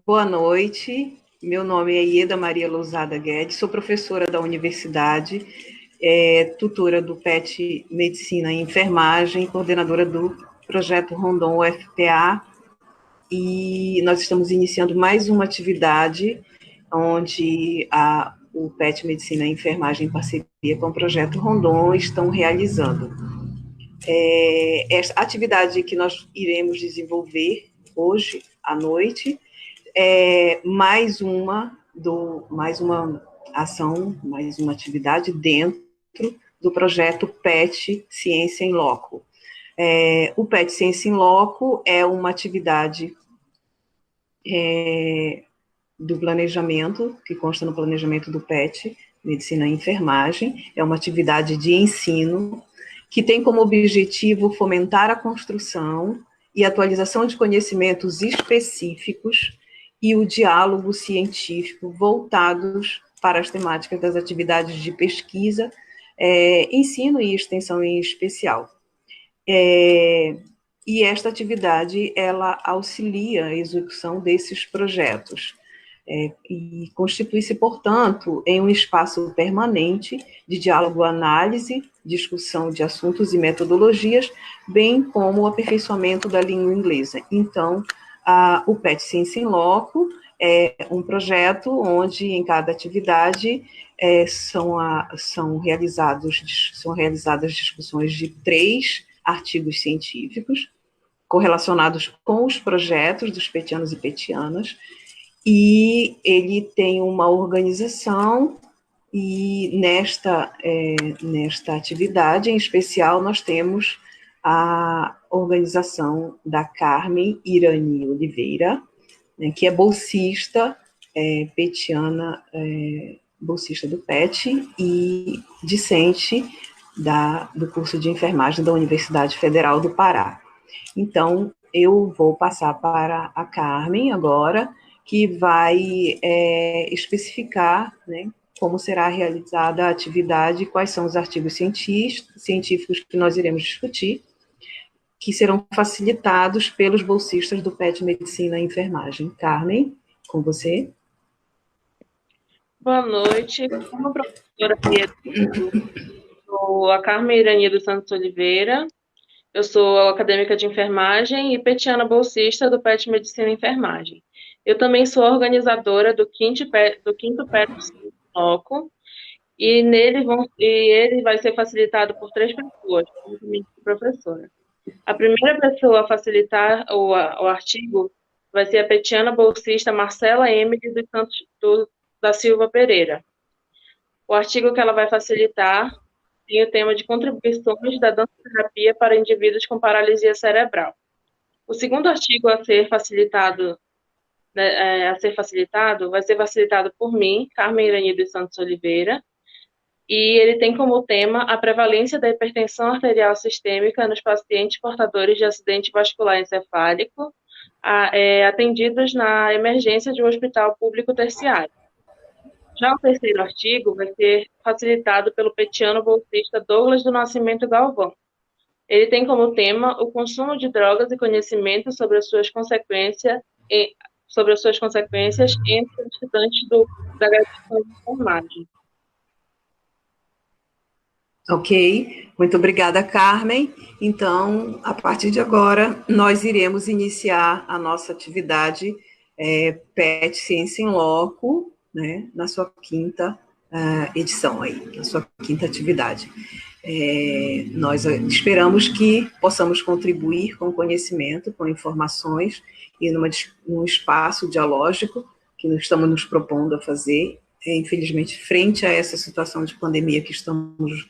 Boa noite, meu nome é Ieda Maria Lousada Guedes, sou professora da universidade, tutora do PET Medicina e Enfermagem, coordenadora do projeto Rondon UFPA, e nós estamos iniciando mais uma atividade onde o PET Medicina e Enfermagem, em parceria com o projeto Rondon, estão realizando. Esta atividade que nós iremos desenvolver hoje à noite mais uma ação, mais uma atividade dentro do projeto PET Ciência em Loco. O PET Ciência em Loco é uma atividade do planejamento, que consta no planejamento do PET, Medicina e Enfermagem, é uma atividade de ensino que tem como objetivo fomentar a construção e atualização de conhecimentos específicos e o diálogo científico voltados para as temáticas das atividades de pesquisa, ensino e extensão em especial. E esta atividade, ela auxilia a execução desses projetos. E constitui-se, portanto, em um espaço permanente de diálogo, análise, discussão de assuntos e metodologias, bem como o aperfeiçoamento da língua inglesa. Então, o PET Ciência em Loco é um projeto onde, em cada atividade, são realizadas discussões de 3 artigos científicos correlacionados com os projetos dos petianos e petianas, e ele tem uma organização, e nesta atividade, em especial, nós temos a organização da Carmen Irani Oliveira, né, que é bolsista, petiana, bolsista do PET e discente do curso de enfermagem da Universidade Federal do Pará. Então, eu vou passar para a Carmen agora, que vai especificar, né, como será realizada a atividade, quais são os artigos científicos que nós iremos discutir, que serão facilitados pelos bolsistas do PET Medicina e Enfermagem. Carmen, com você. Boa noite. Como professora sou a Carmen Irani dos Santos Oliveira. Eu sou acadêmica de enfermagem e petiana bolsista do PET Medicina e Enfermagem. Eu também sou organizadora do quinto PET Loco, e ele vai ser facilitado por 3 pessoas, como professora. A primeira pessoa a facilitar o artigo vai ser a petiana bolsista Marcela Emily dos Santos da Silva Pereira. O artigo que ela vai facilitar tem o tema de contribuições da dança-terapia para indivíduos com paralisia cerebral. O segundo artigo a ser facilitado, vai ser facilitado por mim, Carmen Irani dos Santos Oliveira, e ele tem como tema a prevalência da hipertensão arterial sistêmica nos pacientes portadores de acidente vascular encefálico, atendidos na emergência de um hospital público terciário. Já o terceiro artigo vai ser facilitado pelo petiano bolsista Douglas do Nascimento Galvão. Ele tem como tema o consumo de drogas e conhecimento sobre as suas consequências, entre os estudantes da graduação de enfermagem. Ok, muito obrigada, Carmen. Então, a partir de agora, nós iremos iniciar a nossa atividade PET Ciência em Loco, né, na sua quinta edição aí, na sua quinta atividade. Nós esperamos que possamos contribuir com conhecimento, com informações e num espaço dialógico que nós estamos nos propondo a fazer. Infelizmente, frente a essa situação de pandemia que estamos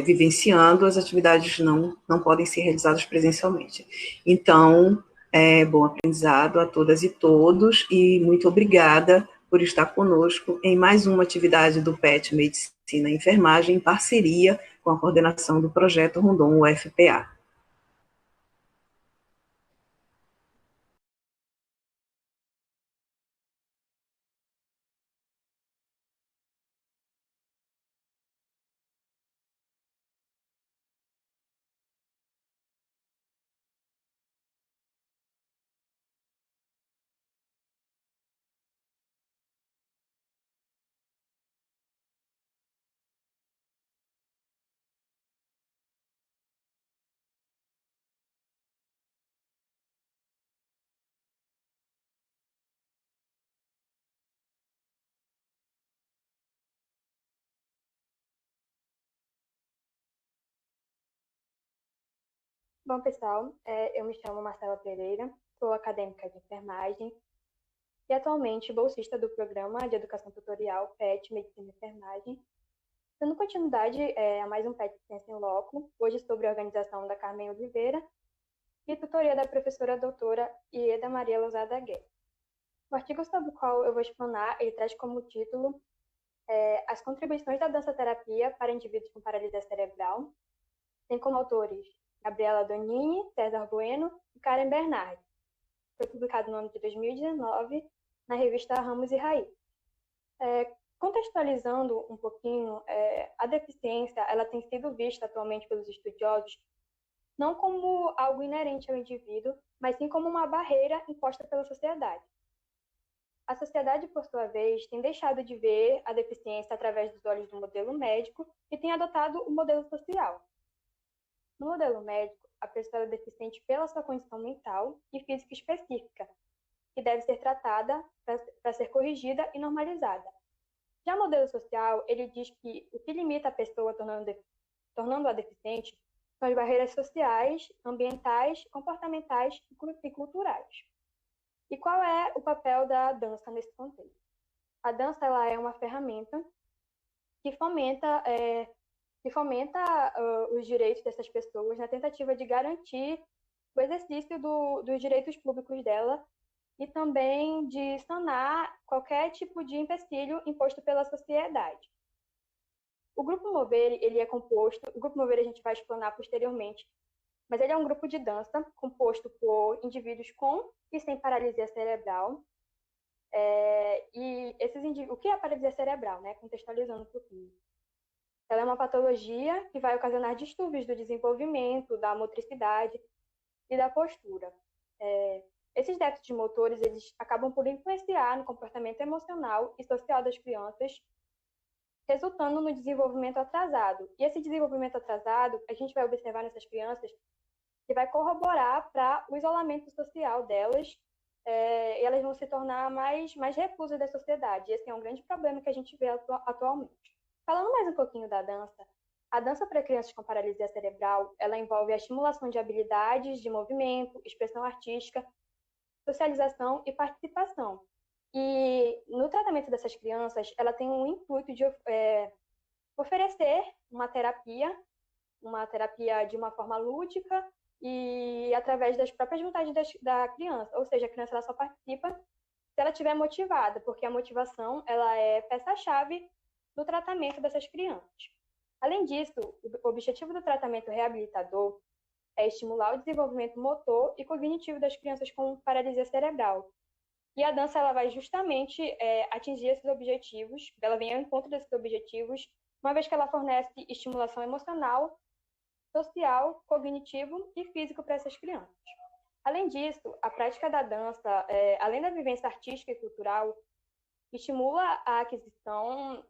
vivenciando, as atividades não podem ser realizadas presencialmente. Então, bom aprendizado a todas e todos, e muito obrigada por estar conosco em mais uma atividade do PET Medicina e Enfermagem, em parceria com a coordenação do projeto Rondon UFPA. Bom, pessoal, eu me chamo Marcela Pereira, sou acadêmica de enfermagem e atualmente bolsista do Programa de Educação Tutorial PET Medicina e Enfermagem. Dando continuidade a mais um PET Ciência em Loco, hoje sobre a organização da Carmen Oliveira e tutoria da professora doutora Ieda Maria Lousada Guerra. O artigo sobre o qual eu vou explanar, ele traz como título As contribuições da dança-terapia para indivíduos com paralisia cerebral. Tem como autores Gabriela Donini, César Bueno e Karen Bernardi. Foi publicado no ano de 2019 na revista Ramos e Raiz. Contextualizando um pouquinho, a deficiência ela tem sido vista atualmente pelos estudiosos não como algo inerente ao indivíduo, mas sim como uma barreira imposta pela sociedade. A sociedade, por sua vez, tem deixado de ver a deficiência através dos olhos do modelo médico e tem adotado o modelo social. No modelo médico, a pessoa é deficiente pela sua condição mental e física específica, que deve ser tratada para ser corrigida e normalizada. Já o modelo social, ele diz que o que limita a pessoa tornando-a deficiente são as barreiras sociais, ambientais, comportamentais e culturais. E qual é o papel da dança nesse contexto? A dança ela é uma ferramenta que fomenta os direitos dessas pessoas na tentativa de garantir o exercício dos direitos públicos dela e também de sanar qualquer tipo de empecilho imposto pela sociedade. O Grupo Mover, ele é composto, o Grupo Mover a gente vai explanar posteriormente, mas ele é um grupo de dança composto por indivíduos com e sem paralisia cerebral. O que é a paralisia cerebral, né? Contextualizando um pouquinho. Ela é uma patologia que vai ocasionar distúrbios do desenvolvimento, da motricidade e da postura. Esses déficits motores, eles acabam por influenciar no comportamento emocional e social das crianças, resultando no desenvolvimento atrasado. E esse desenvolvimento atrasado, a gente vai observar nessas crianças que vai corroborar para o isolamento social delas, e elas vão se tornar mais reclusas da sociedade. Esse é um grande problema que a gente vê atualmente. Falando mais um pouquinho da dança, a dança para crianças com paralisia cerebral, ela envolve a estimulação de habilidades de movimento, expressão artística, socialização e participação. E no tratamento dessas crianças, ela tem um intuito de oferecer uma terapia de uma forma lúdica e através das próprias vontades da criança. Ou seja, a criança ela só participa se ela estiver motivada, porque a motivação ela é peça-chave do tratamento dessas crianças. Além disso, o objetivo do tratamento reabilitador é estimular o desenvolvimento motor e cognitivo das crianças com paralisia cerebral. E a dança ela vai justamente atingir esses objetivos, ela vem ao encontro desses objetivos, uma vez que ela fornece estimulação emocional, social, cognitivo e físico para essas crianças. Além disso, a prática da dança, além da vivência artística e cultural, estimula a aquisição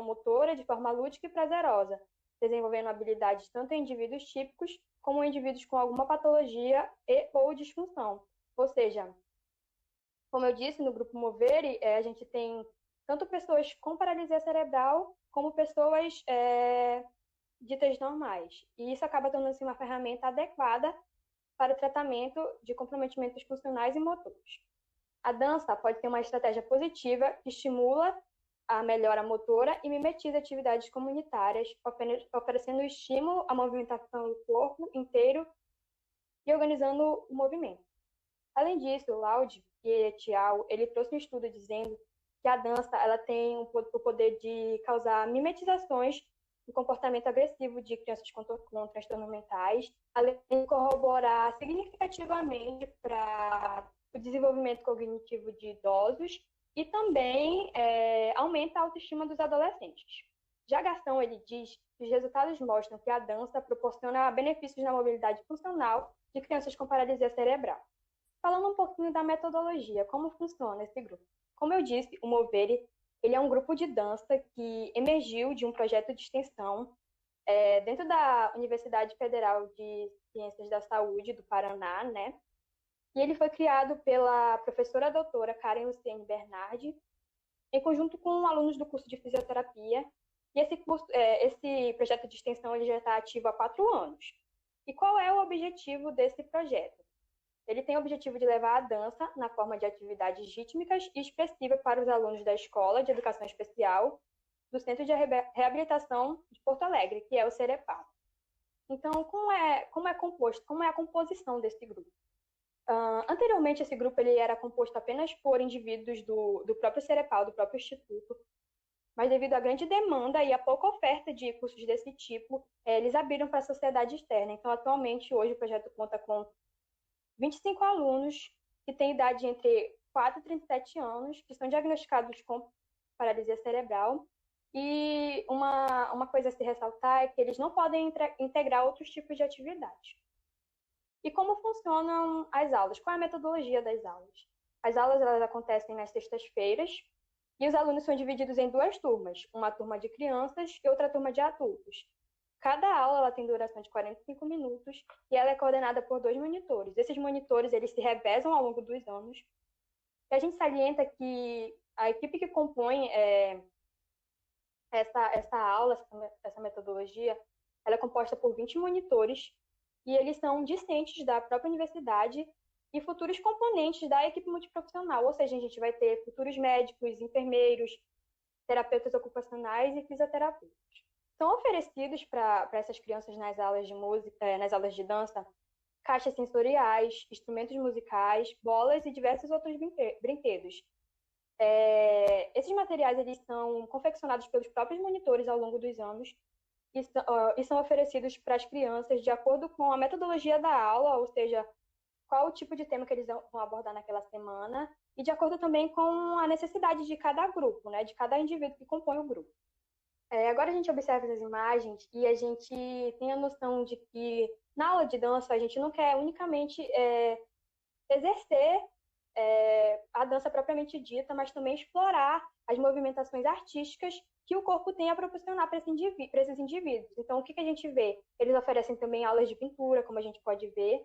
motora de forma lúdica e prazerosa, desenvolvendo habilidades tanto em indivíduos típicos como em indivíduos com alguma patologia ou disfunção. Ou seja, como eu disse, no Grupo Moveri, a gente tem tanto pessoas com paralisia cerebral como pessoas ditas normais. E isso acaba tornando-se uma ferramenta adequada para o tratamento de comprometimentos funcionais e motores. A dança pode ter uma estratégia positiva que estimula a melhora motora e mimetiza atividades comunitárias, oferecendo estímulo à movimentação do corpo inteiro e organizando o movimento. Além disso, Laude e et al. Ele trouxe um estudo dizendo que a dança ela tem o poder de causar mimetizações do comportamento agressivo de crianças com transtornos mentais, além de corroborar significativamente para o desenvolvimento cognitivo de idosos e também aumenta a autoestima dos adolescentes. Já Gastão, ele diz que os resultados mostram que a dança proporciona benefícios na mobilidade funcional de crianças com paralisia cerebral. Falando um pouquinho da metodologia, como funciona esse grupo. Como eu disse, o Moveri, ele é um grupo de dança que emergiu de um projeto de extensão dentro da Universidade Federal de Ciências da Saúde do Paraná, né? E ele foi criado pela professora doutora Karen Luciene Bernardi, em conjunto com alunos do curso de fisioterapia E esse projeto de extensão ele já está ativo há 4 anos. E qual é o objetivo desse projeto? Ele tem o objetivo de levar a dança na forma de atividades rítmicas e expressivas para os alunos da Escola de Educação Especial do Centro de Reabilitação de Porto Alegre, que é o CEREPAL. Então, como é a composição desse grupo? Anteriormente, esse grupo ele era composto apenas por indivíduos do próprio CEREPAL, do próprio Instituto, mas devido à grande demanda e à pouca oferta de cursos desse tipo, eles abriram para a sociedade externa. Então, atualmente, hoje, o projeto conta com 25 alunos que têm idade entre 4 e 37 anos, que são diagnosticados com paralisia cerebral. E uma coisa a se ressaltar é que eles não podem integrar outros tipos de atividade. E como funcionam as aulas? Qual é a metodologia das aulas? As aulas elas acontecem nas sextas-feiras e os alunos são divididos em 2 turmas, uma turma de crianças e outra turma de adultos. Cada aula ela tem duração de 45 minutos e ela é coordenada por 2 monitores. Esses monitores eles se revezam ao longo dos anos. E a gente salienta que a equipe que compõe essa aula, essa metodologia, ela é composta por 20 monitores e eles são discentes da própria universidade e futuros componentes da equipe multiprofissional, ou seja, a gente vai ter futuros médicos, enfermeiros, terapeutas ocupacionais e fisioterapeutas. São oferecidos para essas crianças nas aulas de música, nas aulas de dança, caixas sensoriais, instrumentos musicais, bolas e diversos outros brinquedos. Esses materiais eles são confeccionados pelos próprios monitores ao longo dos anos e são oferecidos para as crianças de acordo com a metodologia da aula, ou seja, qual o tipo de tema que eles vão abordar naquela semana e de acordo também com a necessidade de cada grupo, né, de cada indivíduo que compõe o grupo. Agora a gente observa essas imagens e a gente tem a noção de que na aula de dança a gente não quer unicamente exercer a dança propriamente dita, mas também explorar as movimentações artísticas que o corpo tem a proporcionar para esses indivíduos. Então, o que a gente vê? Eles oferecem também aulas de pintura, como a gente pode ver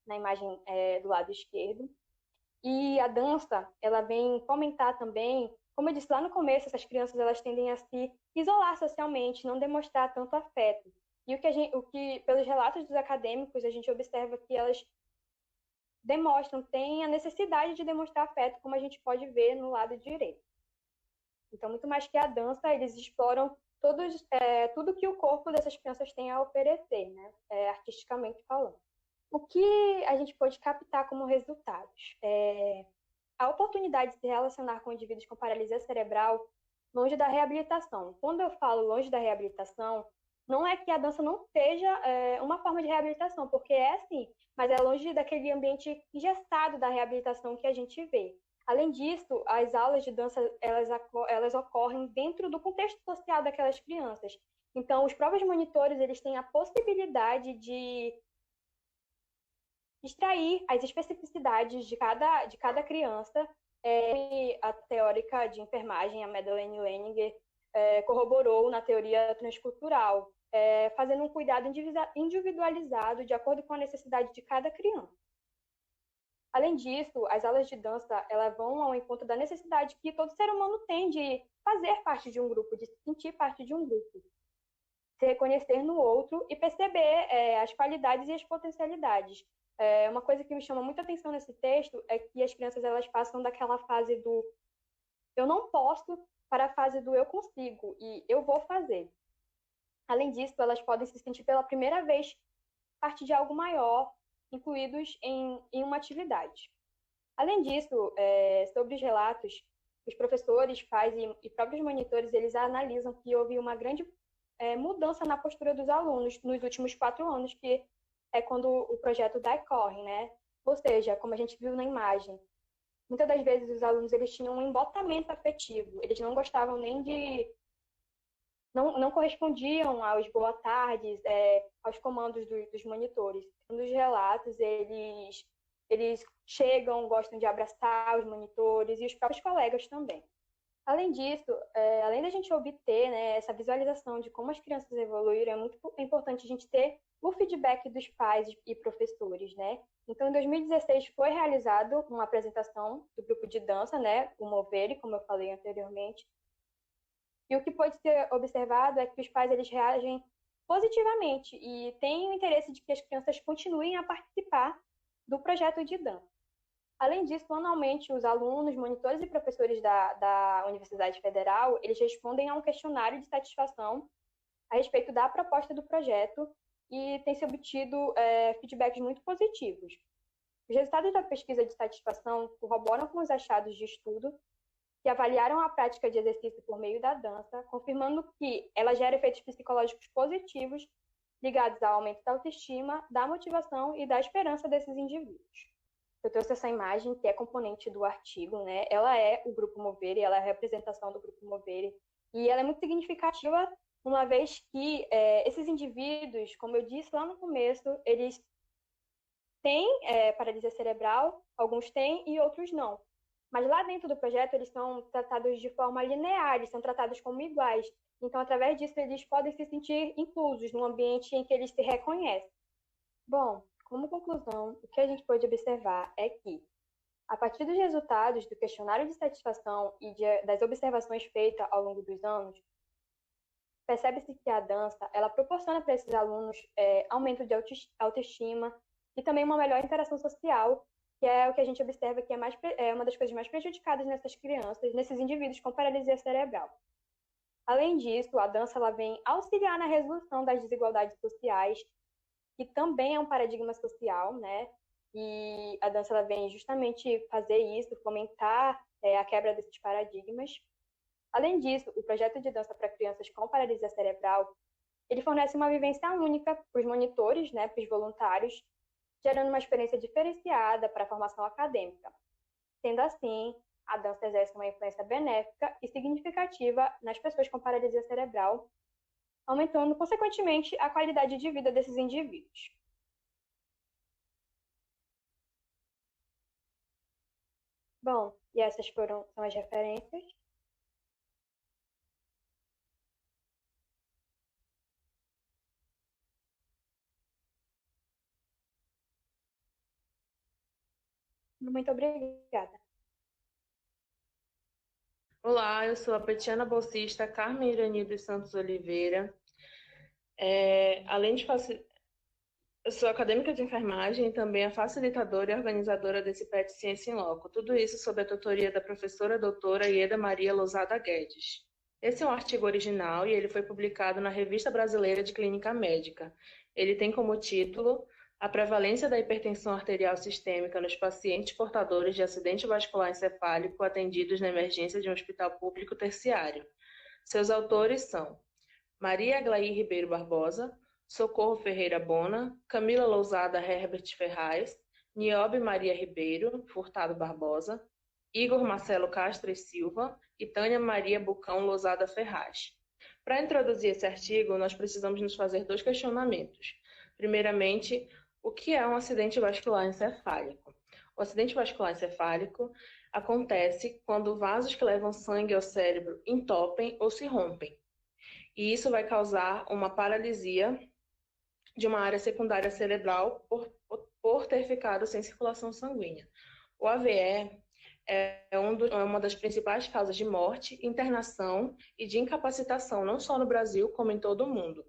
na imagem do lado esquerdo. E a dança, ela vem fomentar também, como eu disse lá no começo, essas crianças elas tendem a se isolar socialmente, não demonstrar tanto afeto. E o que pelos relatos dos acadêmicos, a gente observa que elas têm a necessidade de demonstrar afeto, como a gente pode ver no lado direito. Então, muito mais que a dança, eles exploram tudo que o corpo dessas crianças tem a oferecer, né? Artisticamente falando. O que a gente pode captar como resultados? A oportunidade de se relacionar com indivíduos com paralisia cerebral longe da reabilitação. Quando eu falo longe da reabilitação, não é que a dança não seja uma forma de reabilitação, porque é sim, mas é longe daquele ambiente engessado da reabilitação que a gente vê. Além disso, as aulas de dança elas ocorrem dentro do contexto social daquelas crianças. Então, os próprios monitores eles têm a possibilidade de extrair as especificidades de cada criança. A teórica de enfermagem, a Madeleine Leninger, corroborou na teoria transcultural, fazendo um cuidado individualizado de acordo com a necessidade de cada criança. Além disso, as aulas de dança elas vão ao encontro da necessidade que todo ser humano tem de fazer parte de um grupo, de se sentir parte de um grupo, se reconhecer no outro e perceber as qualidades e as potencialidades. Uma coisa que me chama muita atenção nesse texto é que as crianças elas passam daquela fase do eu não posso para a fase do eu consigo e eu vou fazer. Além disso, elas podem se sentir pela primeira vez parte de algo maior, incluídos em uma atividade. Além disso, sobre os relatos, os professores, pais e próprios monitores, eles analisam que houve uma grande mudança na postura dos alunos nos últimos 4 anos, que é quando o projeto decorre, né? Ou seja, como a gente viu na imagem, muitas das vezes os alunos eles tinham um embotamento afetivo, eles não gostavam nem de... Não correspondiam aos boa tardes, aos comandos dos monitores. Nos relatos, eles chegam, gostam de abraçar os monitores e os próprios colegas também. Além disso, além da gente obter, né, essa visualização de como as crianças evoluíram, é muito importante a gente ter o feedback dos pais e professores, né? Então, em 2016, foi realizado uma apresentação do grupo de dança, né, o Movere, como eu falei anteriormente, E o que pode ser observado é que os pais eles reagem positivamente e têm o interesse de que as crianças continuem a participar do projeto de dança. Além disso, anualmente, os alunos, monitores e professores da Universidade Federal, eles respondem a um questionário de satisfação a respeito da proposta do projeto e tem se obtido feedbacks muito positivos. Os resultados da pesquisa de satisfação corroboram com os achados de estudo que avaliaram a prática de exercício por meio da dança, confirmando que ela gera efeitos psicológicos positivos ligados ao aumento da autoestima, da motivação e da esperança desses indivíduos. Eu trouxe essa imagem, que é componente do artigo, né? Ela é o Grupo Movere, ela é a representação do Grupo Movere, e ela é muito significativa, uma vez que esses indivíduos, como eu disse lá no começo, eles têm paralisia cerebral, alguns têm e outros não. Mas lá dentro do projeto, eles são tratados de forma linear, eles são tratados como iguais. Então, através disso, eles podem se sentir inclusos num ambiente em que eles se reconhecem. Bom, como conclusão, o que a gente pode observar é que, a partir dos resultados do questionário de satisfação e das observações feitas ao longo dos anos, percebe-se que a dança ela proporciona para esses alunos aumento de autoestima e também uma melhor interação social, que é o que a gente observa que é uma das coisas mais prejudicadas nessas crianças, nesses indivíduos com paralisia cerebral. Além disso, a dança ela vem auxiliar na resolução das desigualdades sociais, que também é um paradigma social, né? E a dança ela vem justamente fazer isso, fomentar a quebra desses paradigmas. Além disso, o projeto de dança para crianças com paralisia cerebral, ele fornece uma vivência única para os monitores, né, para os voluntários, gerando uma experiência diferenciada para a formação acadêmica. Sendo assim, a dança exerce uma influência benéfica e significativa nas pessoas com paralisia cerebral, aumentando, consequentemente, a qualidade de vida desses indivíduos. Bom, e essas são as referências. Muito obrigada. Olá, eu sou a petiana bolsista Carmen Irani dos Santos Oliveira. Eu sou acadêmica de enfermagem e também a facilitadora e organizadora desse PET Ciência em Loco. Tudo isso sob a tutoria da professora doutora Ieda Maria Lousada Guedes. Esse é um artigo original e ele foi publicado na Revista Brasileira de Clínica Médica. Ele tem como título A prevalência da hipertensão arterial sistêmica nos pacientes portadores de acidente vascular encefálico atendidos na emergência de um hospital público terciário. Seus autores são Maria Aglaí Ribeiro Barbosa, Socorro Ferreira Bona, Camila Lousada Herbert Ferraz, Niobe Maria Ribeiro Furtado Barbosa, Igor Marcelo Castro e Silva e Tânia Maria Bucão Lousada Ferraz. Para introduzir esse artigo, nós precisamos nos fazer 2 questionamentos. Primeiramente, o que é um acidente vascular encefálico? O acidente vascular encefálico acontece quando vasos que levam sangue ao cérebro entopem ou se rompem. E isso vai causar uma paralisia de uma área secundária cerebral por ter ficado sem circulação sanguínea. O AVE é uma das principais causas de morte, internação e de incapacitação, não só no Brasil, como em todo o mundo.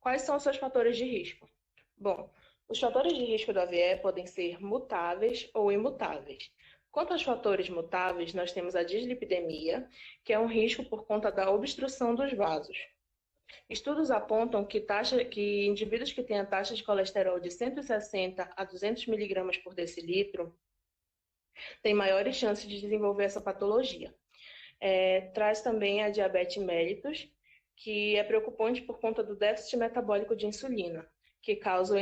Quais são os seus fatores de risco? Bom, os fatores de risco do AVE podem ser mutáveis ou imutáveis. Quanto aos fatores mutáveis, nós temos a dislipidemia, que é um risco por conta da obstrução dos vasos. Estudos apontam que indivíduos que têm a taxa de colesterol de 160 a 200 miligramas por decilitro têm maiores chances de desenvolver essa patologia. Traz também a diabetes mellitus, que é preocupante por conta do déficit metabólico de insulina, que causa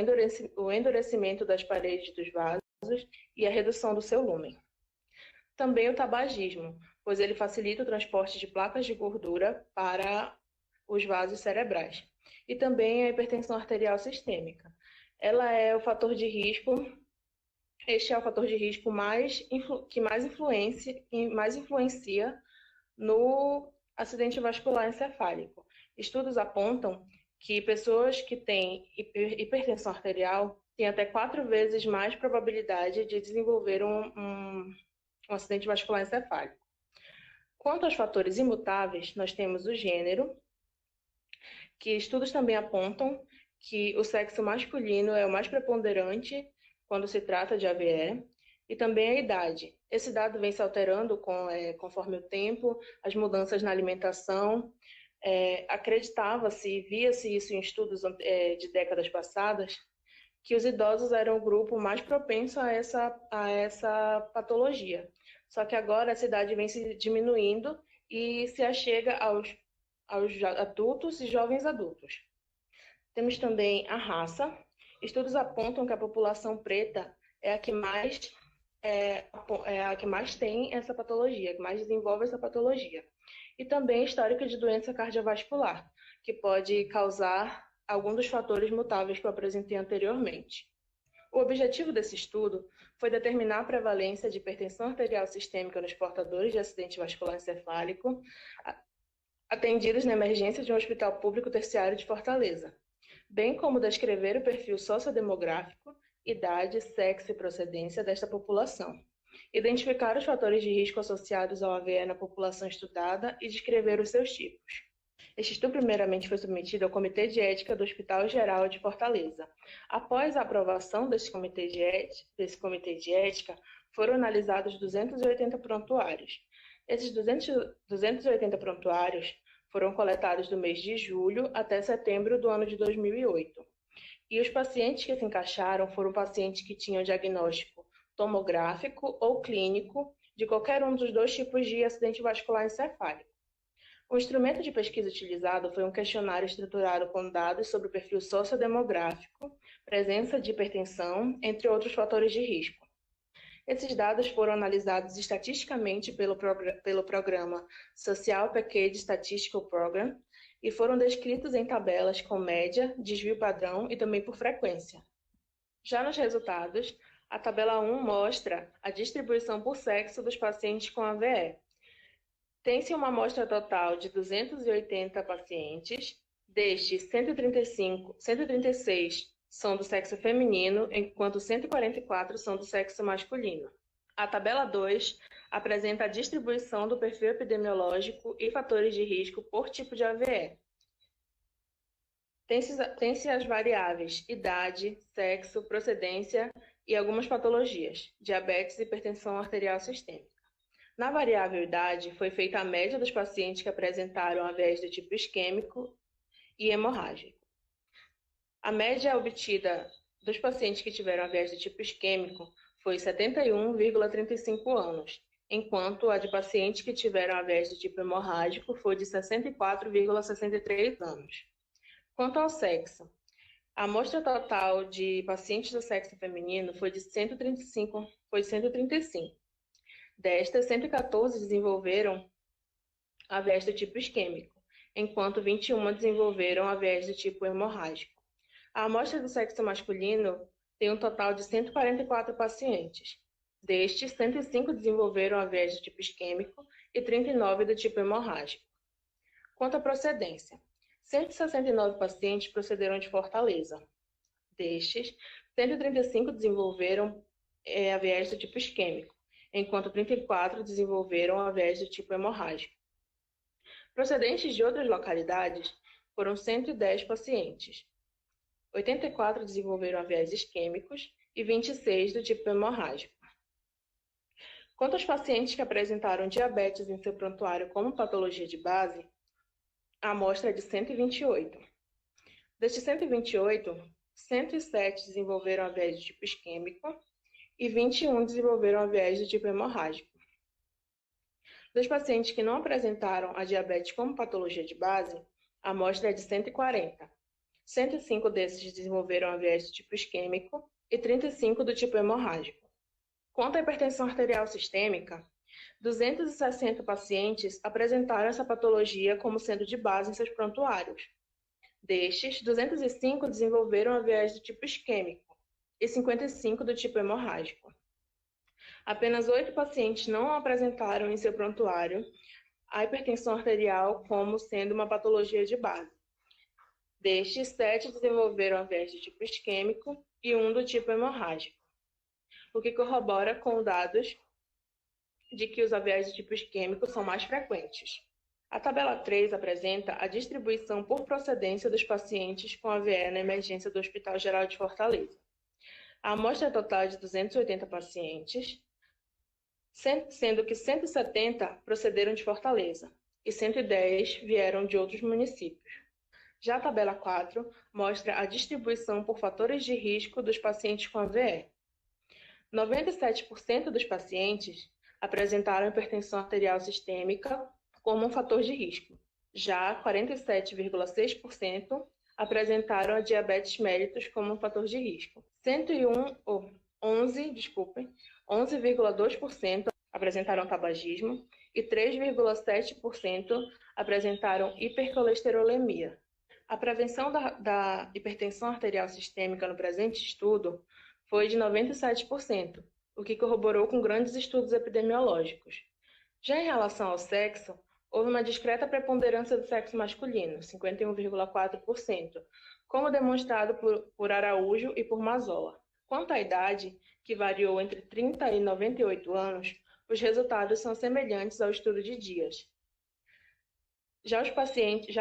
o endurecimento das paredes dos vasos e a redução do seu lúmen. Também o tabagismo, pois ele facilita o transporte de placas de gordura para os vasos cerebrais. E também a hipertensão arterial sistêmica. Ela é o fator de risco, este é o fator de risco que mais influencia no acidente vascular encefálico. Estudos apontam que pessoas que têm hipertensão arterial têm até 4 vezes mais probabilidade de desenvolver um acidente vascular encefálico. Quanto aos fatores imutáveis, nós temos o gênero, que estudos também apontam que o sexo masculino é o mais preponderante quando se trata de AVE, e também a idade. Esse dado vem se alterando conforme o tempo, as mudanças na alimentação. Acreditava-se, via-se isso em estudos de décadas passadas, que os idosos eram o grupo mais propenso a essa patologia. Só que agora essa idade vem se diminuindo e se achega aos adultos e jovens adultos. Temos também a raça. Estudos apontam que a população preta é a que mais tem essa patologia, que mais desenvolve essa patologia. E também histórico de doença cardiovascular, que pode causar algum dos fatores mutáveis que eu apresentei anteriormente. O objetivo desse estudo foi determinar a prevalência de hipertensão arterial sistêmica nos portadores de acidente vascular encefálico, atendidos na emergência de um hospital público terciário de Fortaleza, bem como descrever o perfil sociodemográfico, idade, sexo e procedência desta população, identificar os fatores de risco associados ao AVE na população estudada e descrever os seus tipos. Este estudo primeiramente foi submetido ao Comitê de Ética do Hospital Geral de Fortaleza. Após a aprovação desse comitê de ética, foram analisados 280 prontuários. Esses 280 prontuários foram coletados do mês de julho até setembro do ano de 2008. E os pacientes que se encaixaram foram pacientes que tinham diagnóstico tomográfico ou clínico de qualquer um dos dois tipos de acidente vascular encefálico. O instrumento de pesquisa utilizado foi um questionário estruturado com dados sobre o perfil sociodemográfico, presença de hipertensão, entre outros fatores de risco. Esses dados foram analisados estatisticamente pelo programa Social Package Statistical Program e foram descritos em tabelas com média, desvio padrão e também por frequência. Já nos resultados, a tabela 1 mostra a distribuição por sexo dos pacientes com AVE. Tem-se uma amostra total de 280 pacientes, destes 136 são do sexo feminino, enquanto 144 são do sexo masculino. A tabela 2 apresenta a distribuição do perfil epidemiológico e fatores de risco por tipo de AVE. Tem-se as variáveis idade, sexo, procedência e algumas patologias, diabetes e hipertensão arterial sistêmica. Na variável idade, foi feita a média dos pacientes que apresentaram AVEs do tipo isquêmico e hemorrágico. A média obtida dos pacientes que tiveram AVEs do tipo isquêmico foi 71,35 anos, enquanto a de pacientes que tiveram AVEs do tipo hemorrágico foi de 64,63 anos. Quanto ao sexo, a amostra total de pacientes do sexo feminino foi de 135. Destas, 114 desenvolveram AVEs do tipo isquêmico, enquanto 21 desenvolveram AVEs do tipo hemorrágico. A amostra do sexo masculino tem um total de 144 pacientes. Destes, 105 desenvolveram AVEs do tipo isquêmico e 39 do tipo hemorrágico. Quanto à procedência, 169 pacientes procederam de Fortaleza. Destes, 135 desenvolveram AVEs do tipo isquêmico, enquanto 34 desenvolveram AVEs do tipo hemorrágico. Procedentes de outras localidades foram 110 pacientes. 84 desenvolveram AVEs isquêmicos e 26 do tipo hemorrágico. Quanto aos pacientes que apresentaram diabetes em seu prontuário como patologia de base, a amostra é de 128. Destes 128, 107 desenvolveram AVEs do tipo isquêmico e 21 desenvolveram AVEs do tipo hemorrágico. Dos pacientes que não apresentaram a diabetes como patologia de base, a amostra é de 140. 105 desses desenvolveram AVEs do tipo isquêmico e 35 do tipo hemorrágico. Quanto à hipertensão arterial sistêmica, 260 pacientes apresentaram essa patologia como sendo de base em seus prontuários. Destes, 205 desenvolveram AVEs do tipo isquêmico e 55 do tipo hemorrágico. Apenas 8 pacientes não apresentaram em seu prontuário a hipertensão arterial como sendo uma patologia de base. Destes, 7 desenvolveram AVEs do tipo isquêmico e 1 do tipo hemorrágico, o que corrobora com dados de que os AVEs de tipos químicos são mais frequentes. A tabela 3 apresenta a distribuição por procedência dos pacientes com AVE na emergência do Hospital Geral de Fortaleza. A amostra total é de 280 pacientes, sendo que 170 procederam de Fortaleza e 110 vieram de outros municípios. Já a tabela 4 mostra a distribuição por fatores de risco dos pacientes com AVE. 97% dos pacientes apresentaram hipertensão arterial sistêmica como um fator de risco. Já 47,6% apresentaram a diabetes mellitus como um fator de risco. 11,2% apresentaram tabagismo e 3,7% apresentaram hipercolesterolemia. A prevenção da hipertensão arterial sistêmica no presente estudo foi de 97%, o que corroborou com grandes estudos epidemiológicos. Já em relação ao sexo, houve uma discreta preponderância do sexo masculino, 51,4%, como demonstrado por Araújo e por Mazzola. Quanto à idade, que variou entre 30 e 98 anos, os resultados são semelhantes ao estudo de Dias. Já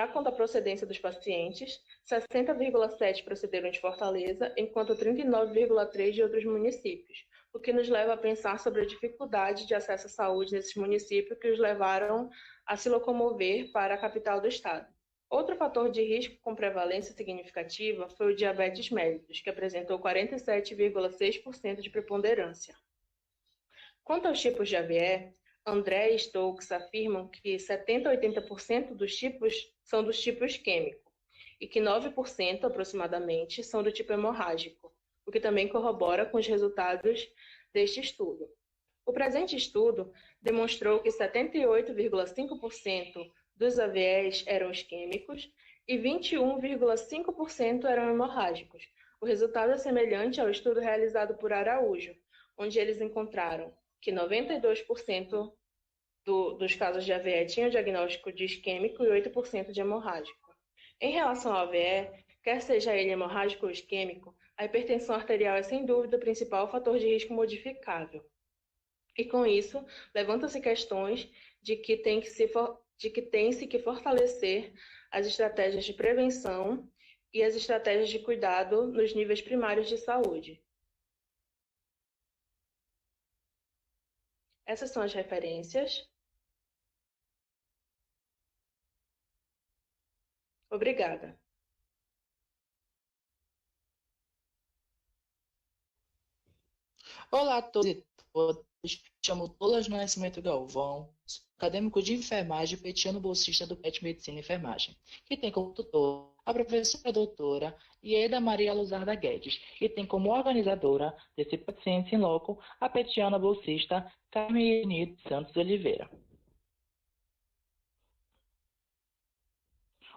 quanto à procedência dos pacientes, 60,7% procederam de Fortaleza, enquanto 39,3% de outros municípios, o que nos leva a pensar sobre a dificuldade de acesso à saúde nesses municípios que os levaram a se locomover para a capital do estado. Outro fator de risco com prevalência significativa foi o diabetes mellitus, que apresentou 47,6% de preponderância. Quanto aos tipos de AVE, André e Stokes afirmam que 70% a 80% dos tipos são dos tipos químico e que 9% aproximadamente são do tipo hemorrágico, o que também corrobora com os resultados deste estudo. O presente estudo demonstrou que 78,5% dos AVEs eram isquêmicos e 21,5% eram hemorrágicos. O resultado é semelhante ao estudo realizado por Araújo, onde eles encontraram que 92% dos casos de AVE tinham diagnóstico de isquêmico e 8% de hemorrágico. Em relação ao AVE, quer seja ele hemorrágico ou isquêmico, a hipertensão arterial é sem dúvida o principal fator de risco modificável. E com isso, levantam-se questões de que tem-se que fortalecer as estratégias de prevenção e as estratégias de cuidado nos níveis primários de saúde. Essas são as referências. Obrigada. Olá a todos e todas, me chamo Douglas Nascimento Galvão, sou acadêmico de enfermagem e petiano bolsista do PET Medicina e Enfermagem, que tem como tutor a professora doutora Ieda Maria Luzarda Guedes, e tem como organizadora desse PET Ciência in Loco a petiana bolsista Carmen Santos Oliveira.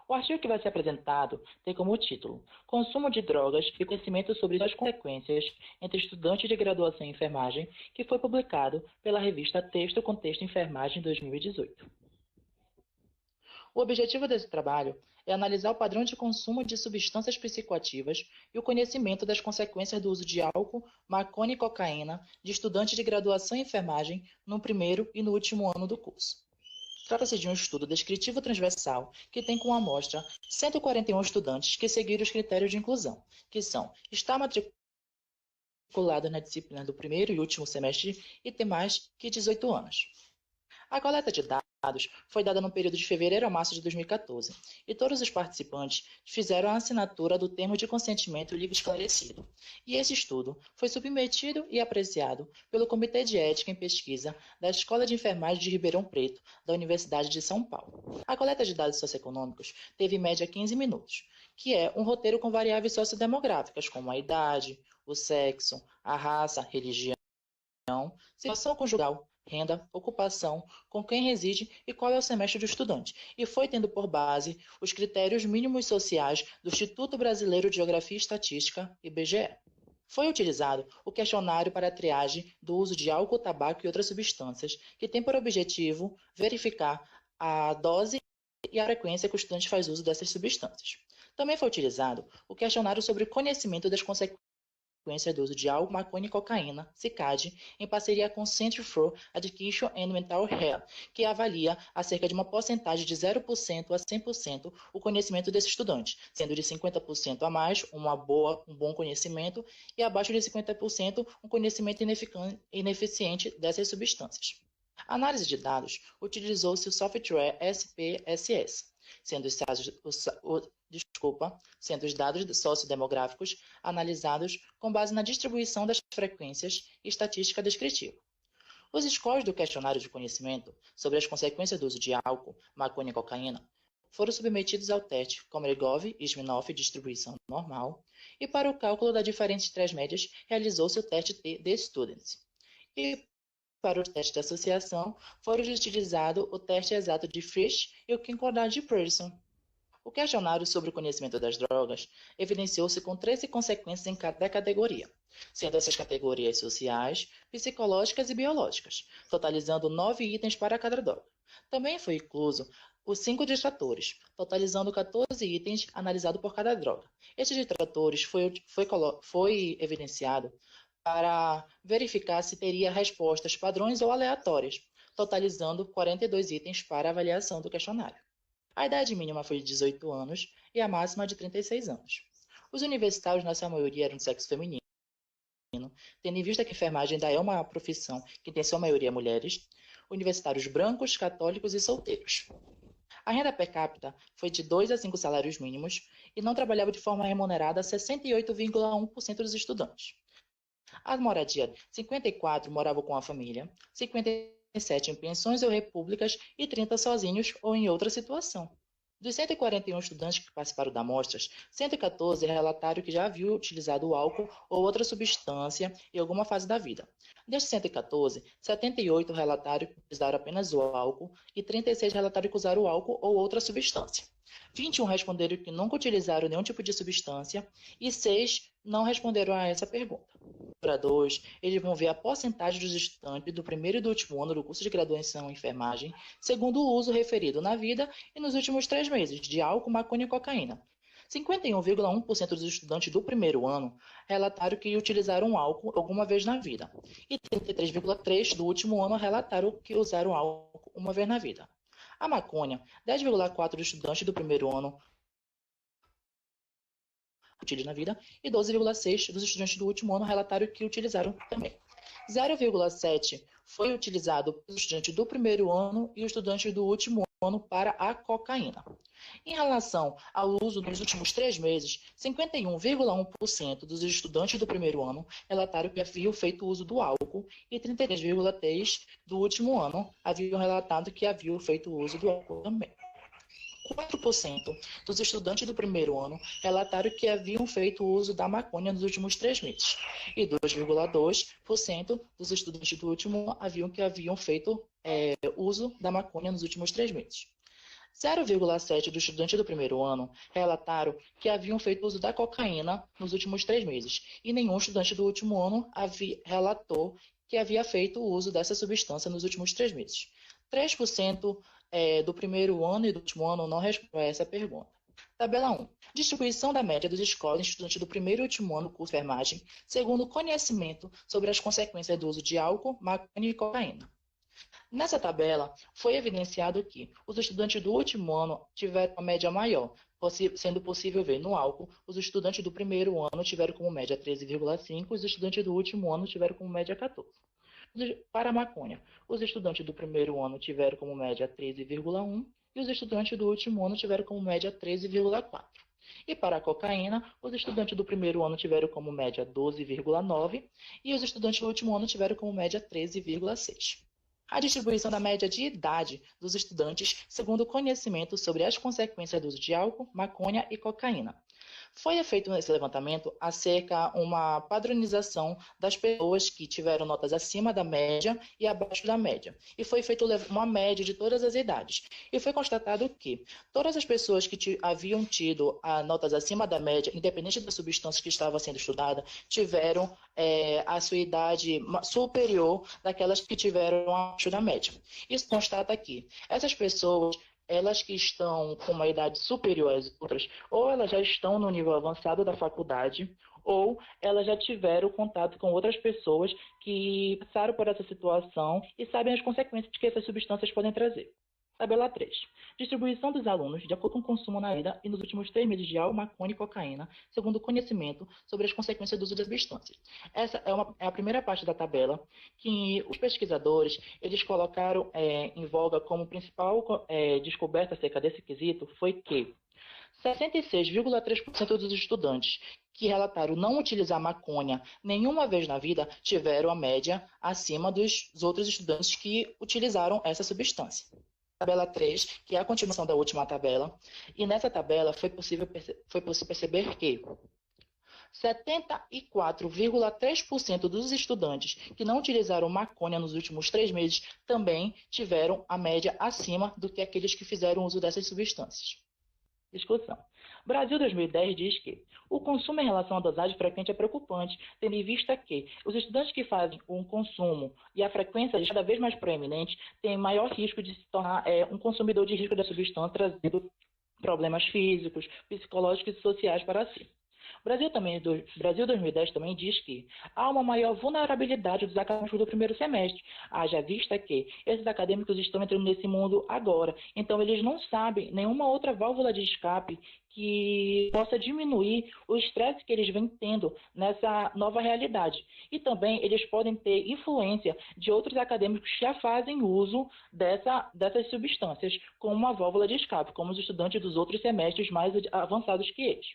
O artigo que vai ser apresentado tem como título Consumo de drogas e conhecimento sobre suas consequências entre estudantes de graduação em enfermagem, que foi publicado pela revista Texto Contexto Enfermagem 2018. O objetivo desse trabalho é analisar o padrão de consumo de substâncias psicoativas e o conhecimento das consequências do uso de álcool, maconha e cocaína de estudantes de graduação em enfermagem no primeiro e no último ano do curso. Trata-se de um estudo descritivo transversal que tem como amostra 141 estudantes que seguiram os critérios de inclusão, que são estar matriculado na disciplina do primeiro e último semestre e ter mais que 18 anos. A coleta de dados foi dada no período de fevereiro a março de 2014 e todos os participantes fizeram a assinatura do termo de consentimento livre esclarecido. E esse estudo foi submetido e apreciado pelo Comitê de Ética em Pesquisa da Escola de Enfermagem de Ribeirão Preto, da Universidade de São Paulo. A coleta de dados socioeconômicos teve em média 15 minutos, que é um roteiro com variáveis sociodemográficas, como a idade, o sexo, a raça, religião, situação conjugal, renda, ocupação, com quem reside e qual é o semestre do estudante, e foi tendo por base os critérios mínimos sociais do Instituto Brasileiro de Geografia e Estatística, IBGE. Foi utilizado o questionário para a triagem do uso de álcool, tabaco e outras substâncias, que tem por objetivo verificar a dose e a frequência que o estudante faz uso dessas substâncias. Também foi utilizado o questionário sobre o conhecimento das consequências consequências do uso de álcool, maconha e cocaína, CICAD, em parceria com o Center for Education and Mental Health, que avalia a cerca de uma porcentagem de 0% a 100% o conhecimento desse estudante, sendo de 50% a mais um bom conhecimento e abaixo de 50% um conhecimento ineficiente dessas substâncias. A análise de dados utilizou-se o software SPSS, sendo os dados sociodemográficos analisados com base na distribuição das frequências e estatística descritiva. Os scores do questionário de conhecimento sobre as consequências do uso de álcool, maconha e cocaína foram submetidos ao teste Komarigov e Smirnov distribuição normal, e para o cálculo da diferença entre as médias realizou-se o teste de Students. E para o teste de associação, foram utilizados o teste exato de Frisch e o concordante de Pearson. O questionário sobre o conhecimento das drogas evidenciou-se com 13 consequências em cada categoria, sendo essas categorias sociais, psicológicas e biológicas, totalizando 9 itens para cada droga. Também foi incluso os 5 distratores, totalizando 14 itens analisados por cada droga. Estes distratores foi evidenciado para verificar se teria respostas padrões ou aleatórias, totalizando 42 itens para avaliação do questionário. A idade mínima foi de 18 anos e a máxima de 36 anos. Os universitários, na sua maioria, eram de sexo feminino, tendo em vista que a enfermagem ainda é uma profissão que tem sua maioria mulheres, universitários brancos, católicos e solteiros. A renda per capita foi de 2 a 5 salários mínimos e não trabalhava de forma remunerada 68,1% dos estudantes. A moradia, 54 moravam com a família, 57 em pensões ou repúblicas e 30 sozinhos ou em outra situação. Dos 141 estudantes que participaram da amostras, 114 relataram que já haviam utilizado o álcool ou outra substância em alguma fase da vida. Destes 114, 78 relataram que usaram apenas o álcool e 36 relataram que usaram o álcool ou outra substância. 21 responderam que nunca utilizaram nenhum tipo de substância e 6 não responderam a essa pergunta. Para 2, eles vão ver a porcentagem dos estudantes do primeiro e do último ano do curso de graduação em enfermagem, segundo o uso referido na vida e nos últimos 3 meses de álcool, maconha e cocaína. 51,1% dos estudantes do primeiro ano relataram que utilizaram álcool alguma vez na vida, e 33,3% do último ano relataram que usaram álcool uma vez na vida. A maconha, 10,4% dos estudantes do primeiro ano utilizam na vida e 12,6% dos estudantes do último ano relataram que utilizaram também. 0,7% foi utilizado pelos estudantes do primeiro ano e os estudantes do último ano para a cocaína. Em relação ao uso nos últimos 3 meses, 51,1% dos estudantes do primeiro ano relataram que haviam feito uso do álcool e 33,3% do último ano haviam relatado que haviam feito uso do álcool também. 4% dos estudantes do primeiro ano relataram que haviam feito uso da maconha nos últimos 3 meses. E 2,2% dos estudantes do último ano haviam feito uso da maconha nos últimos 3 meses. 0,7% dos estudantes do primeiro ano relataram que haviam feito uso da cocaína nos últimos 3 meses. E nenhum estudante do último ano relatou que havia feito uso dessa substância nos últimos 3 meses. 3% do primeiro ano e do último ano não respondeu a essa pergunta. Tabela 1. Distribuição da média dos scores em estudantes do primeiro e último ano do curso de enfermagem, segundo o conhecimento sobre as consequências do uso de álcool, maconha e cocaína. Nessa tabela, foi evidenciado que os estudantes do último ano tiveram uma média maior, sendo possível ver no álcool, os estudantes do primeiro ano tiveram como média 13,5 e os estudantes do último ano tiveram como média 14. Para a maconha, os estudantes do primeiro ano tiveram como média 13,1 e os estudantes do último ano tiveram como média 13,4. E para a cocaína, os estudantes do primeiro ano tiveram como média 12,9 e os estudantes do último ano tiveram como média 13,6. A distribuição da média de idade dos estudantes segundo o conhecimento sobre as consequências do uso de álcool, maconha e cocaína. Foi feito nesse levantamento acerca de uma padronização das pessoas que tiveram notas acima da média e abaixo da média. E foi feita uma média de todas as idades. E foi constatado que todas as pessoas que haviam tido notas acima da média, independente da substância que estava sendo estudada, tiveram a sua idade superior daquelas que tiveram abaixo da média. Isso constata que essas pessoas elas que estão com uma idade superior às outras, ou elas já estão no nível avançado da faculdade, ou elas já tiveram contato com outras pessoas que passaram por essa situação e sabem as consequências que essas substâncias podem trazer. Tabela 3. Distribuição dos alunos de acordo com o consumo na vida e nos últimos 3 meses de álcool, maconha e cocaína, segundo o conhecimento sobre as consequências do uso das substâncias. Essa é a primeira parte da tabela que os pesquisadores eles colocaram em voga como principal descoberta acerca desse quesito foi que 66,3% dos estudantes que relataram não utilizar maconha nenhuma vez na vida tiveram a média acima dos outros estudantes que utilizaram essa substância. Tabela 3, que é a continuação da última tabela, e nessa tabela foi possível perceber que 74,3% dos estudantes que não utilizaram maconha nos últimos 3 meses também tiveram a média acima do que aqueles que fizeram uso dessas substâncias. Discussão. Brasil 2010 diz que o consumo em relação à dosagem frequente é preocupante, tendo em vista que os estudantes que fazem um consumo e a frequência cada vez mais proeminente têm maior risco de se tornar um consumidor de risco da substância, trazendo problemas físicos, psicológicos e sociais para si. Brasil 2010 também diz que há uma maior vulnerabilidade dos acadêmicos do primeiro semestre, haja vista que esses acadêmicos estão entrando nesse mundo agora, então eles não sabem nenhuma outra válvula de escape que possa diminuir o estresse que eles vêm tendo nessa nova realidade. E também eles podem ter influência de outros acadêmicos que já fazem uso dessas substâncias como uma válvula de escape, como os estudantes dos outros semestres mais avançados que eles.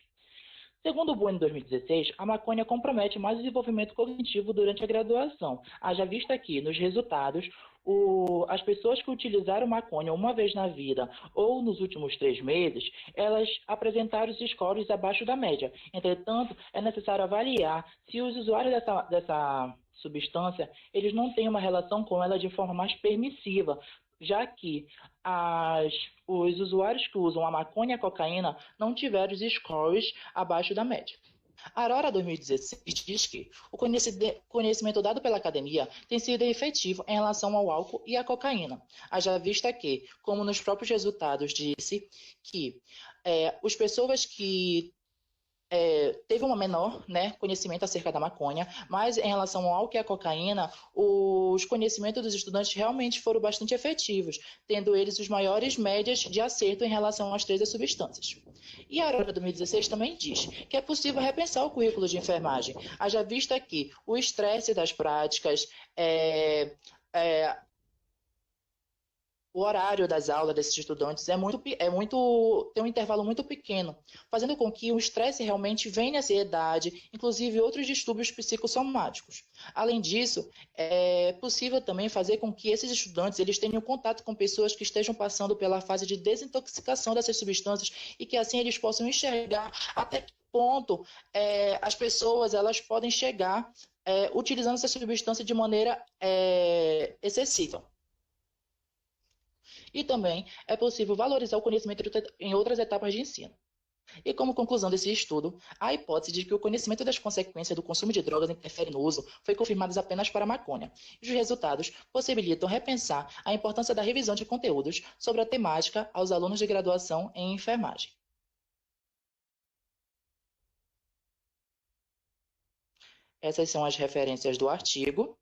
Segundo o Bueno, em 2016, a maconha compromete mais o desenvolvimento cognitivo durante a graduação. Haja vista que, nos resultados, as pessoas que utilizaram maconha uma vez na vida ou nos últimos 3 meses, elas apresentaram os scores abaixo da média. Entretanto, é necessário avaliar se os usuários dessa substância eles não têm uma relação com ela de forma mais permissiva, já que os usuários que usam a maconha e a cocaína não tiveram os scores abaixo da média. A Aurora 2016 diz que o conhecimento dado pela academia tem sido efetivo em relação ao álcool e à cocaína, haja vista que, como nos próprios resultados disse, que as pessoas que teve um menor conhecimento acerca da maconha, mas em relação ao álcool e à cocaína, os conhecimentos dos estudantes realmente foram bastante efetivos, tendo eles os maiores médias de acerto em relação às 3 substâncias. E a Aurora 2016 também diz que é possível repensar o currículo de enfermagem, haja vista que o estresse das práticas, o horário das aulas desses estudantes tem um intervalo muito pequeno, fazendo com que o estresse realmente venha a ansiedade, inclusive outros distúrbios psicossomáticos. Além disso, é possível também fazer com que esses estudantes eles tenham contato com pessoas que estejam passando pela fase de desintoxicação dessas substâncias e que assim eles possam enxergar até que ponto as pessoas elas podem chegar utilizando essa substância de maneira excessiva. E também é possível valorizar o conhecimento em outras etapas de ensino. E como conclusão desse estudo, a hipótese de que o conhecimento das consequências do consumo de drogas interfere no uso foi confirmada apenas para a maconha. E os resultados possibilitam repensar a importância da revisão de conteúdos sobre a temática aos alunos de graduação em enfermagem. Essas são as referências do artigo.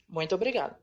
Muito obrigado.